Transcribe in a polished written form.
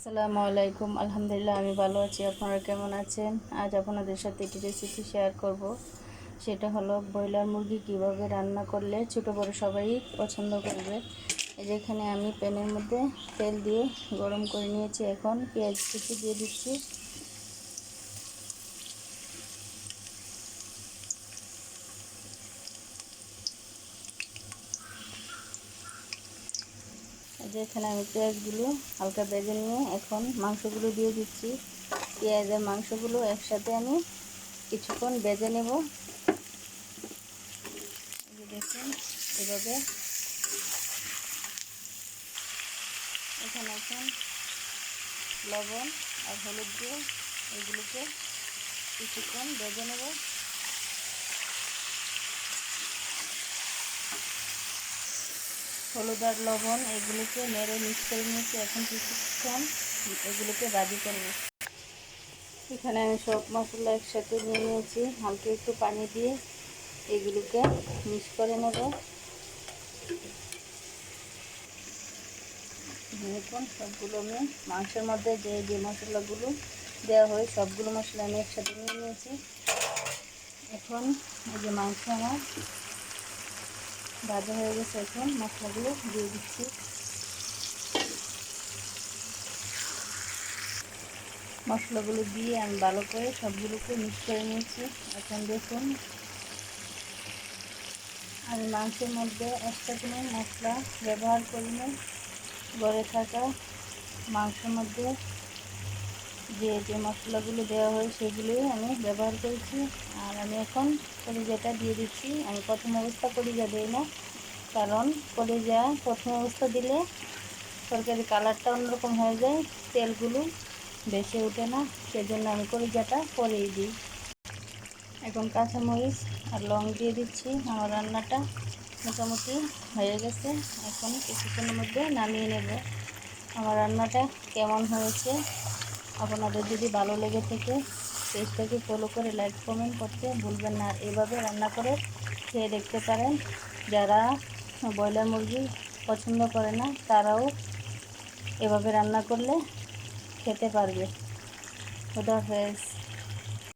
আসসালামু আলাইকুম। আলহামদুলিল্লাহ আমি ভালো আছি। আপনারা কেমন আছেন? আজ আপনাদের সাথে একটি রেসিপি শেয়ার করব। সেটা হলো ব্রয়লার মুরগি কিভাবে রান্না করলে ছোট বড় সবাই পছন্দ করবে। এই যে এখানে আমি প্যানের মধ্যে তেল দিয়ে গরম করে নিয়েছি। এখন পেঁয়াজ কুচি দিয়ে দিচ্ছি। এই যে এখানে আমি পেঁয়াজগুলো হালকা ভেজে নিয়ে এখন মাংসগুলো দিয়ে দিচ্ছি। পেঁয়াজ আর মাংসগুলো একসাথে আমি কিছুক্ষণ ভেজে নেব। দেখুন এভাবে এখানে এখন লবণ আর হলুদ দিয়ে এগুলোকে কিছুক্ষণ ভেজে নেব। হলুদ আর লবণ এগুলোকে নেড়ে মিক্স করে নিয়েছি। এখন কিছুক্ষণ এগুলোকে ভাজি করব। এখানে আমি সব মশলা একসাথে নিয়ে নিয়েছি। হালকা একটু পানি দিয়ে এগুলোকে মিক্স করে নেব। দেখুন সবগুলো আমি মাংসের মধ্যে যে মশলাগুলো দেওয়া হয় সবগুলো মশলা আমি একসাথে নিয়ে নিয়েছি। এখন এই যে মাংস আমার ভাজা হয়ে গেছে। এখন মশলাগুলো দিয়ে দিচ্ছি। মশলাগুলো দিয়ে আমি ভালো করে সবগুলোকে মিক্স করে নিয়েছি। এখন দেখুন আমি মাংসের মধ্যে একটা কোনো মশলা ব্যবহার করিনি। ঘরে থাকা মাংসের মধ্যে যে মশলাগুলো দেওয়া হয় সেগুলোই আমি ব্যবহার করেছি। আর আমি এখন কলিজাটা দিয়ে দিচ্ছি। আমি প্রথম অবস্থা কলিজা দিই না, কারণ কলিজা প্রথম অবস্থা দিলে তরকারি কালারটা অন্যরকম হয়ে যায়, তেলগুলো বেশি ওঠে না, সেজন্য আমি কলিজাটা পরেই দিই। এখন কাঁচামরিচ আর লং দিয়ে দিচ্ছি। আমার রান্নাটা মোটামুটি হয়ে গেছে। এখন কিছুক্ষণের মধ্যে নামিয়ে নেব। আমার রান্নাটা কেমন হয়েছে আপনাদের যদি ভালো লেগে থাকে পেজটাকে ফলো করে লাইক কমেন্ট করতে ভুলবেন না। আর এভাবে রান্না করে খেয়ে দেখতে পারেন। যারা ব্রয়লার মুরগি পছন্দ করে না তারাও এভাবে রান্না করলে খেতে পারবে। খুদা হাফেজ।